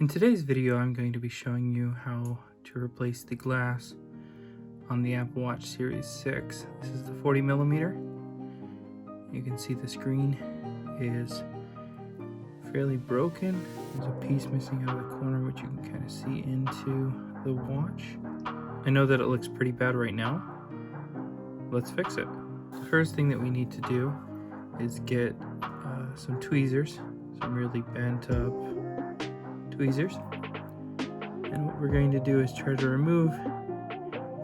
In today's video, I'm going to be showing you how to replace the glass on the Apple Watch Series 6. This is the 40mm. You can see the screen is fairly broken. There's a piece missing out of the corner which you can kind of see into the watch. I know that it looks pretty bad right now. Let's fix it. The first thing that we need to do is get some tweezers, some really bent up tweezers, and what we're going to do is try to remove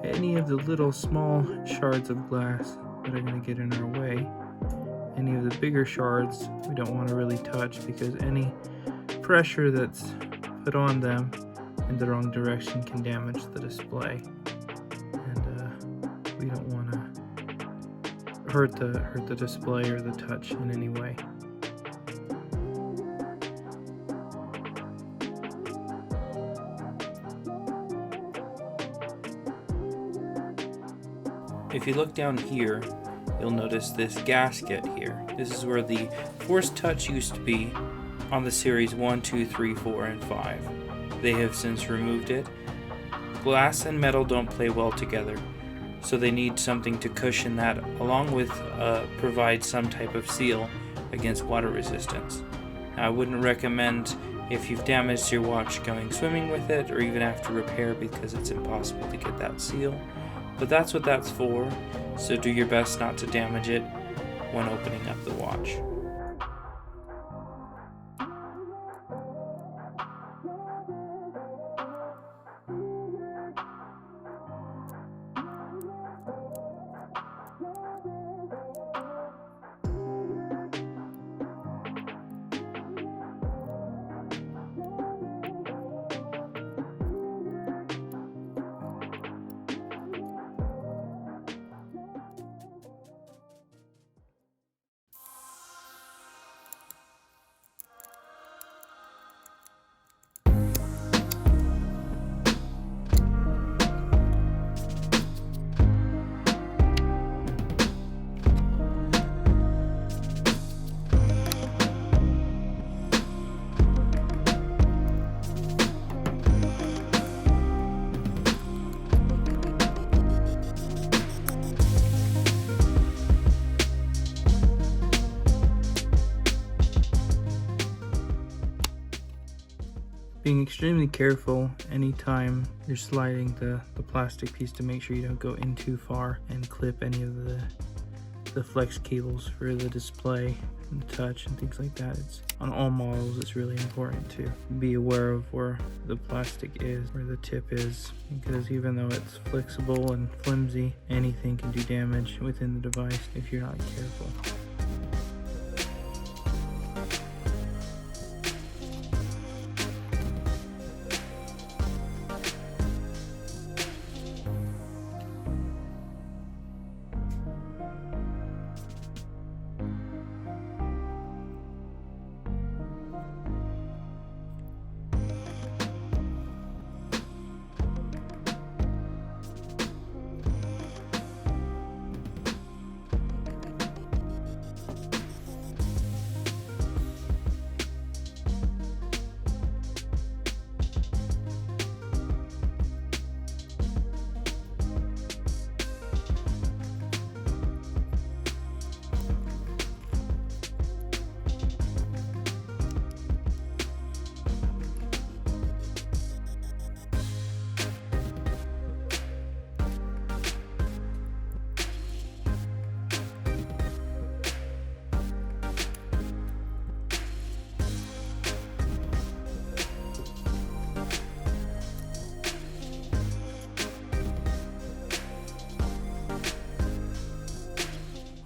any of the little small shards of glass that are going to get in our way. Any of the bigger shards we don't want to really touch, because any pressure that's put on them in the wrong direction can damage the display, and we don't want to hurt the display or the touch in any way. If you look down here, you'll notice this gasket here. This is where the Force Touch used to be on the Series 1, 2, 3, 4, and 5. They have since removed it. Glass and metal don't play well together, so they need something to cushion that, along with provide some type of seal against water resistance. Now, I wouldn't recommend if you've damaged your watch going swimming with it, or even after repair, because it's impossible to get that seal. But that's what that's for, so do your best not to damage it when opening up the watch. Being extremely careful anytime you're sliding the plastic piece to make sure you don't go in too far and clip any of the flex cables for the display and the touch and things like that. It's on all models, it's really important to be aware of where the plastic is, where the tip is, because even though it's flexible and flimsy, anything can do damage within the device if you're not careful.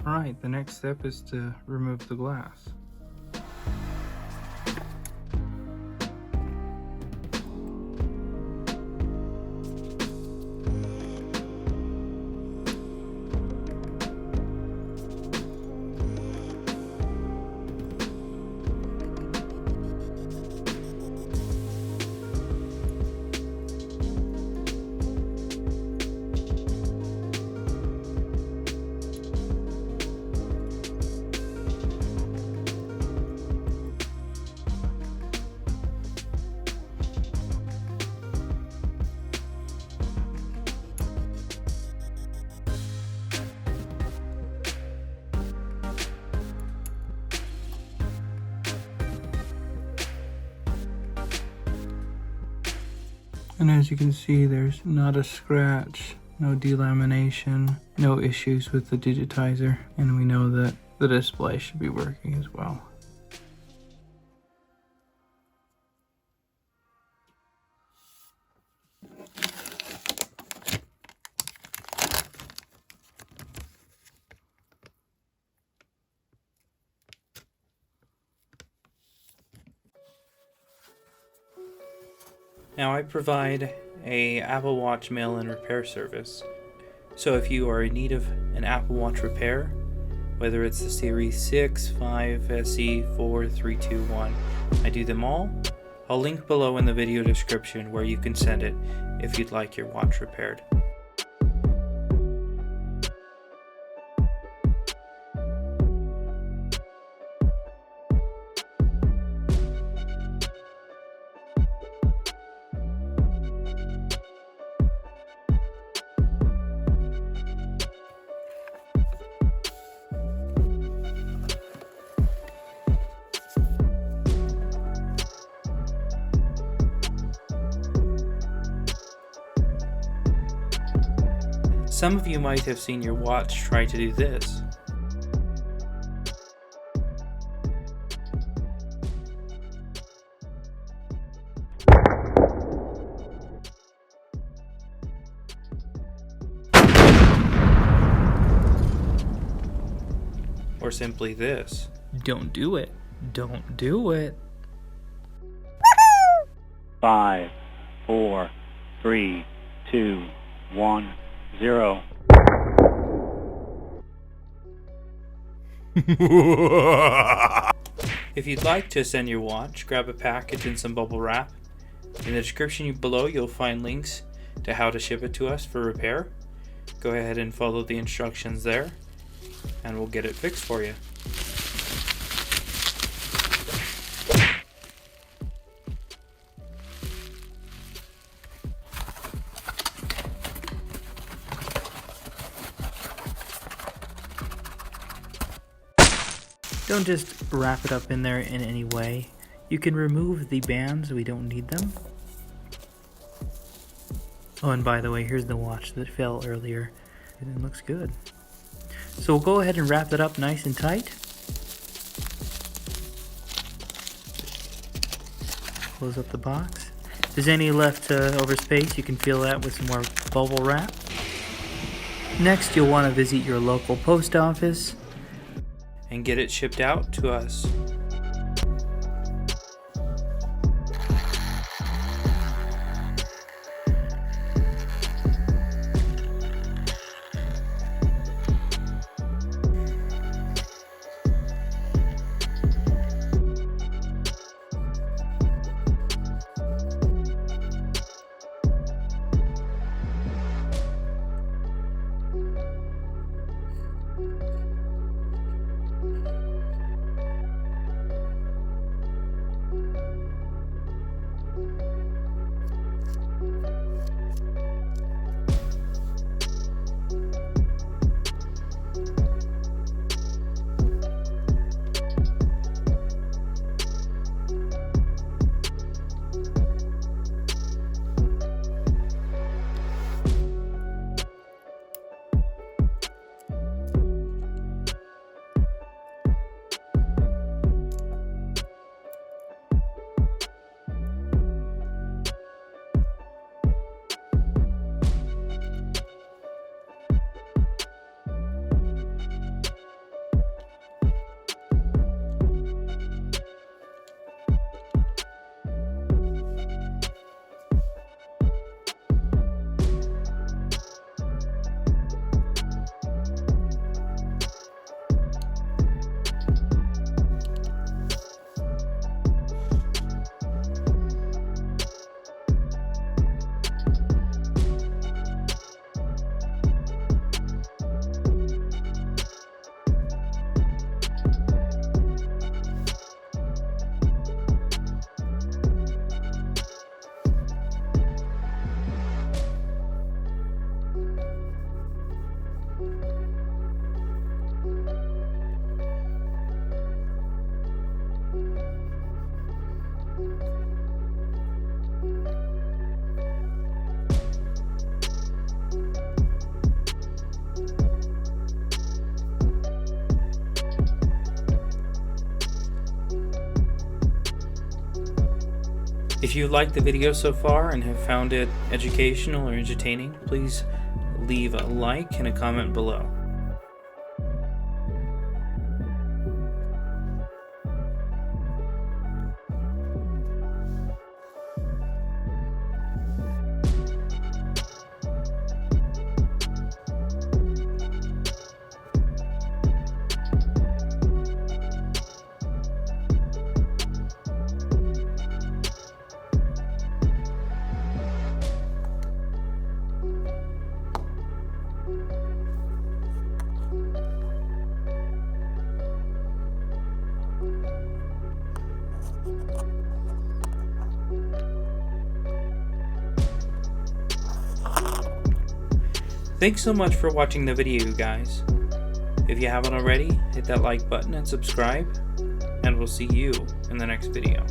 Alright, the next step is to remove the glass. And as you can see, there's not a scratch, no delamination, no issues with the digitizer, and we know that the display should be working as well. Now I provide a Apple Watch mail-in repair service. So if you are in need of an Apple Watch repair, whether it's the Series 6, 5, SE, 4, 3, 2, 1, I do them all. I'll link below in the video description where you can send it if you'd like your watch repaired. Some of you might have seen your watch try to do this. Or simply this. Don't do it. Don't do it. 5, 4, 3, 2, 1, 0. If you'd like to send your watch, grab a package and some bubble wrap. In the description below, you'll find links to how to ship it to us for repair. Go ahead and follow the instructions there, and we'll get it fixed for you. Don't just wrap it up in there in any way. You can remove the bands, we don't need them. Oh, and by the way, here's the watch that fell earlier. It looks good. So we'll go ahead and wrap it up nice and tight. Close up the box. If there's any left over space, you can fill that with some more bubble wrap. Next, you'll want to visit your local post office and get it shipped out to us. If you liked the video so far and have found it educational or entertaining, please leave a like and a comment below. Thanks so much for watching the video, you guys. If you haven't already, hit that like button and subscribe, and we'll see you in the next video.